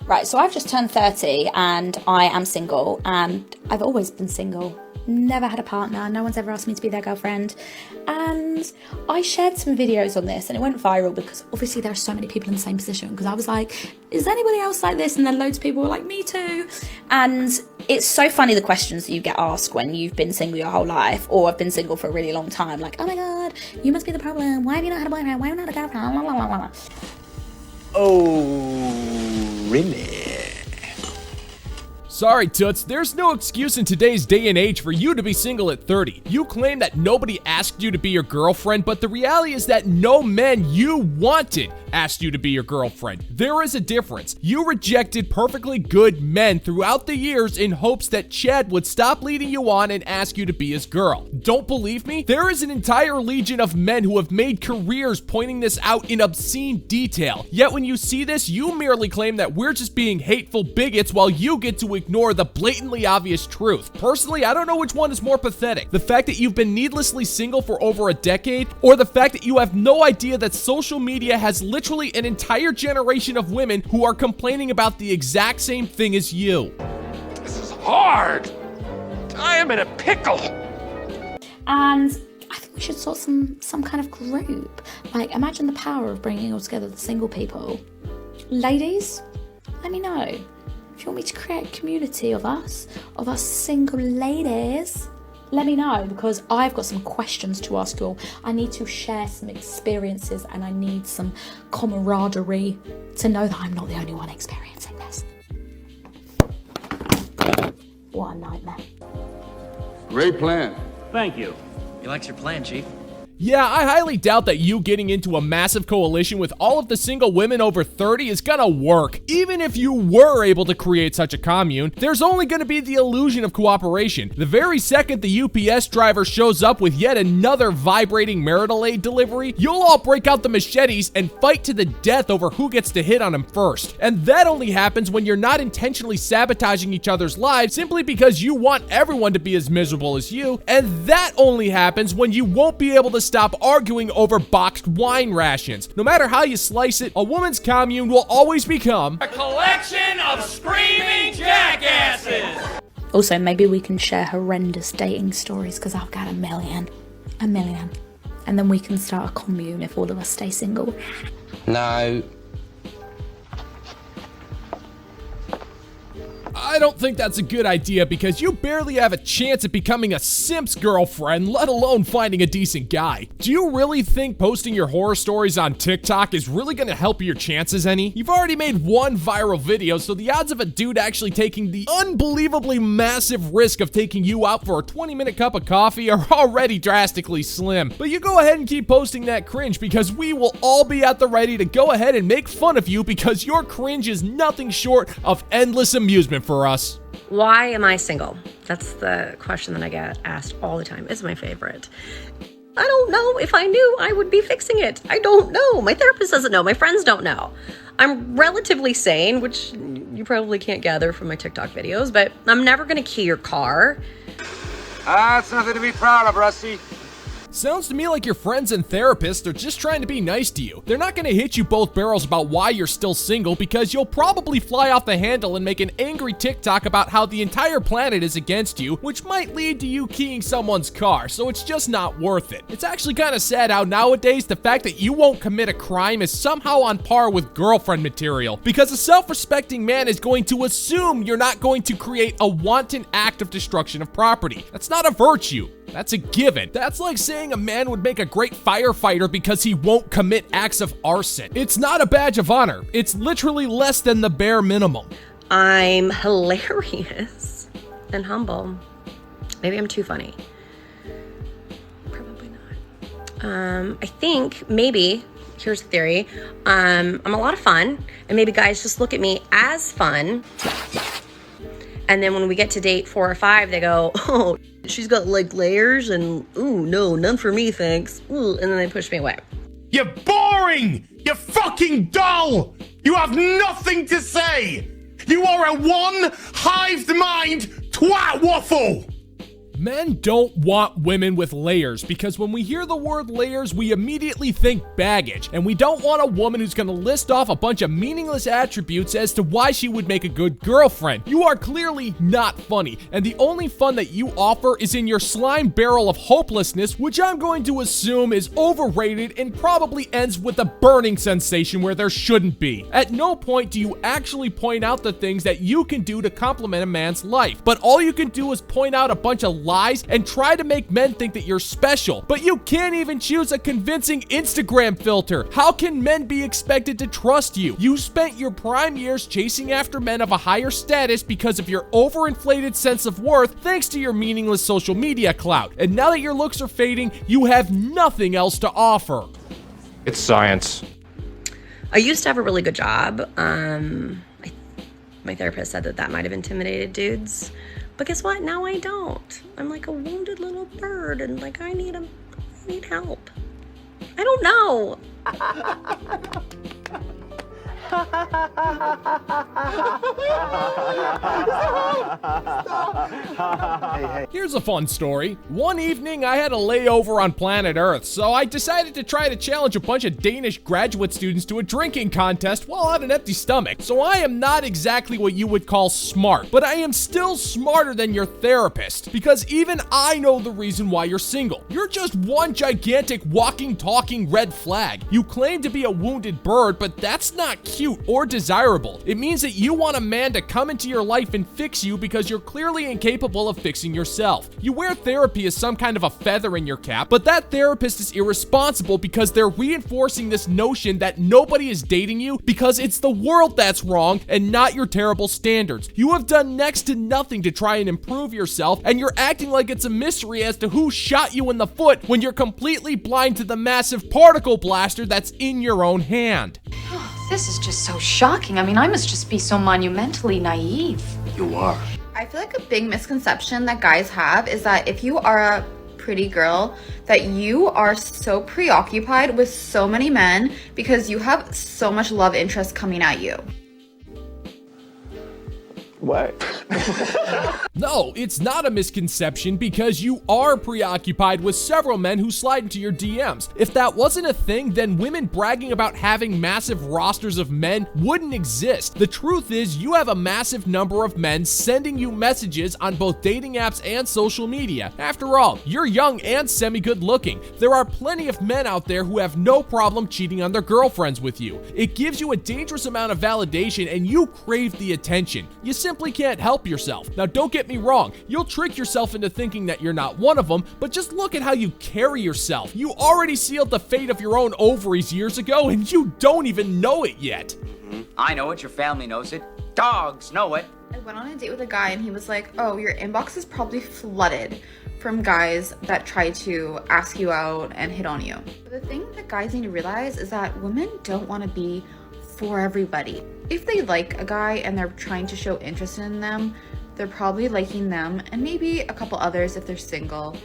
Right, so I've just turned 30 and I am single, and I've always been single. Never had a partner, no one's ever asked me to be their girlfriend. And I shared some videos on this and it went viral because obviously there are so many people in the same position, because I was like, is anybody else like this? And then loads of people were like, me too. And it's so funny the questions that you get asked when you've been single your whole life or have been single for a really long time. Like, oh my God, you must be the problem. Why have you not had a boyfriend? Why have you not had a girlfriend? Blah, blah, blah, blah. Oh, really? Sorry, Toots, there's no excuse in today's day and age for you to be single at 30. You claim that nobody asked you to be your girlfriend, but the reality is that no men you wanted asked you to be your girlfriend. There is a difference. You rejected perfectly good men throughout the years in hopes that Chad would stop leading you on and ask you to be his girl. Don't believe me? There is an entire legion of men who have made careers pointing this out in obscene detail. Yet when you see this, you merely claim that we're just being hateful bigots while you get to ignore the blatantly obvious truth. Personally, I don't know which one is more pathetic. The fact that you've been needlessly single for over a decade, or the fact that you have no idea that social media has literally an entire generation of women who are complaining about the exact same thing as you. This is hard. I am in a pickle. And I think we should sort some kind of group. Like, imagine the power of bringing all together the single people. Ladies, let me know. If you want me to create a community of us single ladies, let me know, because I've got some questions to ask you all. I need to share some experiences and I need some camaraderie to know that I'm not the only one experiencing this. What a nightmare. Great plan. Thank you. He likes your plan, Chief. Yeah, I highly doubt that you getting into a massive coalition with all of the single women over 30 is gonna work. Even if you were able to create such a commune, there's only gonna be the illusion of cooperation. The very second the UPS driver shows up with yet another vibrating marital aid delivery, you'll all break out the machetes and fight to the death over who gets to hit on him first. And that only happens when you're not intentionally sabotaging each other's lives simply because you want everyone to be as miserable as you, and that only happens when you won't be able to stop arguing over boxed wine rations. No matter how you slice it, a woman's commune will always become a collection of screaming jackasses. Also, maybe we can share horrendous dating stories, because I've got a million. And then we can start a commune if all of us stay single. No. I don't think that's a good idea, because you barely have a chance at becoming a simp's girlfriend, let alone finding a decent guy. Do you really think posting your horror stories on TikTok is really gonna help your chances any? You've already made one viral video, so the odds of a dude actually taking the unbelievably massive risk of taking you out for a 20-minute cup of coffee are already drastically slim. But you go ahead and keep posting that cringe, because we will all be at the ready to go ahead and make fun of you, because your cringe is nothing short of endless amusement for us. Why am I single? That's the question that I get asked all the time. It's my favorite. I don't know. If I knew, I would be fixing it. I don't know. My therapist doesn't know. My friends don't know. I'm relatively sane, which you probably can't gather from my TikTok videos, but I'm never going to key your car. That's nothing to be proud of, Rusty. Sounds to me like your friends and therapists are just trying to be nice to you. They're not gonna hit you both barrels about why you're still single, because you'll probably fly off the handle and make an angry TikTok about how the entire planet is against you, which might lead to you keying someone's car, so it's just not worth it. It's actually kinda sad how nowadays the fact that you won't commit a crime is somehow on par with girlfriend material, because a self-respecting man is going to assume you're not going to create a wanton act of destruction of property. That's not a virtue. That's a given. That's like saying a man would make a great firefighter because he won't commit acts of arson. It's not a badge of honor. It's literally less than the bare minimum. I'm hilarious and humble. Maybe I'm too funny. Probably not. I think maybe, here's the theory, I'm a lot of fun, and maybe guys just look at me as fun. And then when we get to date 4 or 5, they go, oh, she's got like layers and, ooh, no, none for me, thanks. Ooh, and then they push me away. You're boring! You're fucking dull! You have nothing to say! You are a one-hived mind twat waffle! Men don't want women with layers because when we hear the word layers, we immediately think baggage, and we don't want a woman who's gonna list off a bunch of meaningless attributes as to why she would make a good girlfriend. You are clearly not funny, and the only fun that you offer is in your slime barrel of hopelessness, which I'm going to assume is overrated and probably ends with a burning sensation where there shouldn't be. At no point do you actually point out the things that you can do to complement a man's life, but all you can do is point out a bunch of lies and try to make men think that you're special. But you can't even choose a convincing Instagram filter. How can men be expected to trust you? You spent your prime years chasing after men of a higher status because of your overinflated sense of worth thanks to your meaningless social media clout. And now that your looks are fading, you have nothing else to offer. It's science. I used to have a really good job. My therapist said that might have intimidated dudes. But guess what? Now I don't. I'm like a wounded little bird and like I need help. I don't know. Here's a fun story. One evening, I had a layover on planet Earth, so I decided to try to challenge a bunch of Danish graduate students to a drinking contest while on an empty stomach. So I am not exactly what you would call smart, but I am still smarter than your therapist, because even I know the reason why you're single. You're just one gigantic walking, talking red flag. You claim to be a wounded bird, but that's not cute or desirable. It means that you want a man to come into your life and fix you because you're clearly incapable of fixing yourself. You wear therapy as some kind of a feather in your cap, but that therapist is irresponsible because they're reinforcing this notion that nobody is dating you because it's the world that's wrong and not your terrible standards. You have done next to nothing to try and improve yourself, and you're acting like it's a mystery as to who shot you in the foot when you're completely blind to the massive particle blaster that's in your own hand. This is just so shocking. I mean, I must just be so monumentally naive. You are. I feel like a big misconception that guys have is that if you are a pretty girl, that you are so preoccupied with so many men because you have so much love interest coming at you. What? No, it's not a misconception because you are preoccupied with several men who slide into your DMs. If that wasn't a thing, then women bragging about having massive rosters of men wouldn't exist. The truth is, you have a massive number of men sending you messages on both dating apps and social media. After all, you're young and semi-good looking. There are plenty of men out there who have no problem cheating on their girlfriends with you. It gives you a dangerous amount of validation and you crave the attention. You simply can't help yourself. Now, don't get me wrong, you'll trick yourself into thinking that you're not one of them, but just look at how you carry yourself. You already sealed the fate of your own ovaries years ago, and you don't even know it yet. I know it, your family knows it. Dogs know it. I went on a date with a guy and he was like, oh, your inbox is probably flooded from guys that try to ask you out and hit on you. But the thing that guys need to realize is that women don't want to be for everybody. If they like a guy and they're trying to show interest in them, they're probably liking them and maybe a couple others if they're single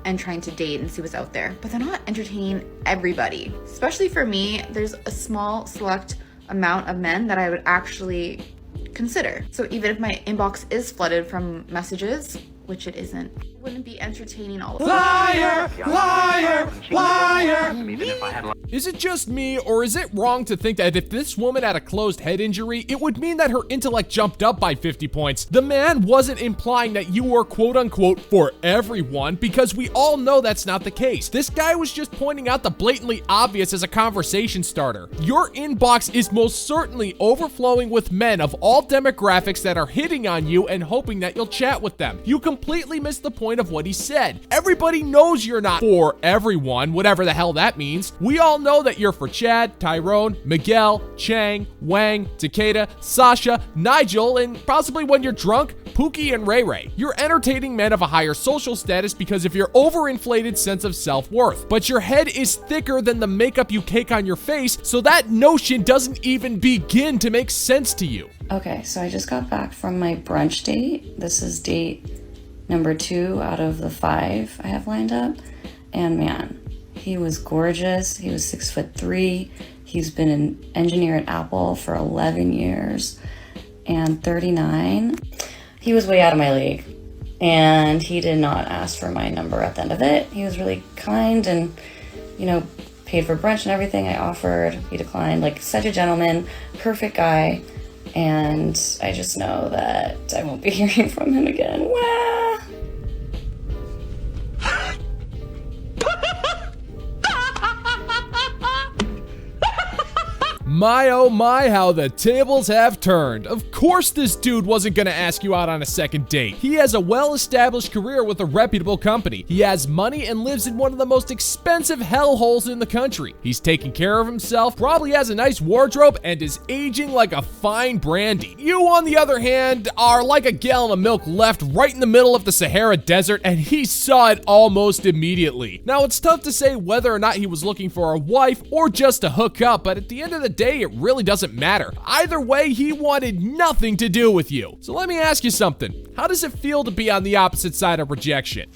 and trying to date and see what's out there. But they're not entertaining everybody. Especially for me, there's a small select amount of men that I would actually consider. So even if my inbox is flooded from messages, which it isn't, it wouldn't be entertaining all of them. Liar! Liar! Liar! Is it just me, or is it wrong to think that if this woman had a closed head injury, it would mean that her intellect jumped up by 50 points? The man wasn't implying that you were quote-unquote for everyone, because we all know that's not the case. This guy was just pointing out the blatantly obvious as a conversation starter. Your inbox is most certainly overflowing with men of all demographics that are hitting on you and hoping that you'll chat with them. You completely missed the point of what he said. Everybody knows you're not for everyone, whatever the hell that means. We all know that you're for Chad, Tyrone, Miguel, Chang, Wang, Takeda, Sasha, Nigel, and possibly when you're drunk, Pookie and Ray Ray. You're entertaining men of a higher social status because of your overinflated sense of self-worth. But your head is thicker than the makeup you cake on your face, so that notion doesn't even begin to make sense to you. Okay, so I just got back from my brunch date. This is date number 2 out of the 5 I have lined up. And man, he was gorgeous. He was 6'3". He's been an engineer at Apple for 11 years and 39. He was way out of my league. and he did not ask for my number at the end of it. He was really kind and, you know, paid for brunch and everything I offered. He declined. Like, such a gentleman, perfect guy, and I just know that I won't be hearing from him again. Wah! My oh my, how the tables have turned. Of course this dude wasn't gonna ask you out on a second date. He has a well-established career with a reputable company. He has money and lives in one of the most expensive hellholes in the country. He's taking care of himself, probably has a nice wardrobe, and is aging like a fine brandy. You, on the other hand, are like a gallon of milk left right in the middle of the Sahara Desert, and he saw it almost immediately. Now, it's tough to say whether or not he was looking for a wife or just to hook up, but at the end of the day, it really doesn't matter. Either way, he wanted nothing to do with you. So let me ask you something. How does it feel to be on the opposite side of rejection?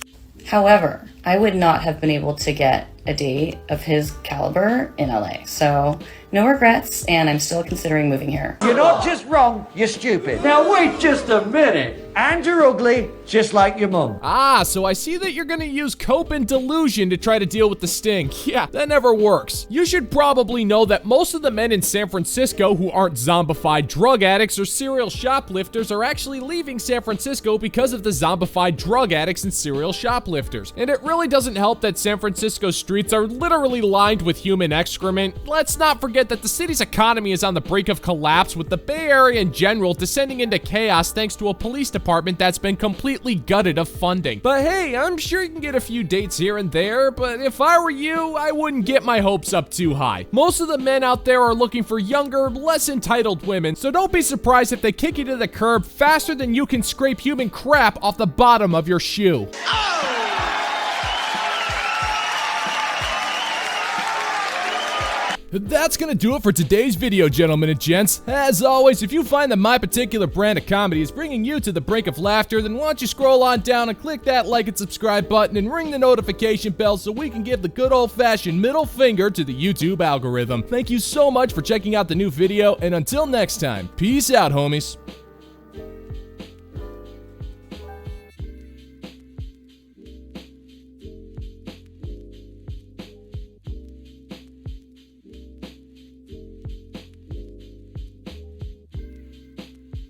However, I would not have been able to get a date of his caliber in LA. So no regrets, and I'm still considering moving here. You're not just wrong, you're stupid. Now wait just a minute. And you're ugly, just like your mum. Ah, so I see that you're gonna use cope and delusion to try to deal with the sting. Yeah, that never works. You should probably know that most of the men in San Francisco who aren't zombified drug addicts or serial shoplifters are actually leaving San Francisco because of the zombified drug addicts and serial shoplifters. And it really doesn't help that San Francisco's streets are literally lined with human excrement. Let's not forget that the city's economy is on the brink of collapse, with the Bay Area in general descending into chaos thanks to a police department that's been completely gutted of funding. But hey, I'm sure you can get a few dates here and there, but if I were you, I wouldn't get my hopes up too high. Most of the men out there are looking for younger, less entitled women, so don't be surprised if they kick you to the curb faster than you can scrape human crap off the bottom of your shoe. That's gonna do it for today's video, gentlemen and gents. As always, if you find that my particular brand of comedy is bringing you to the brink of laughter, then why don't you scroll on down and click that like and subscribe button and ring the notification bell so we can give the good old-fashioned middle finger to the YouTube algorithm. Thank you so much for checking out the new video, and until next time, peace out, homies.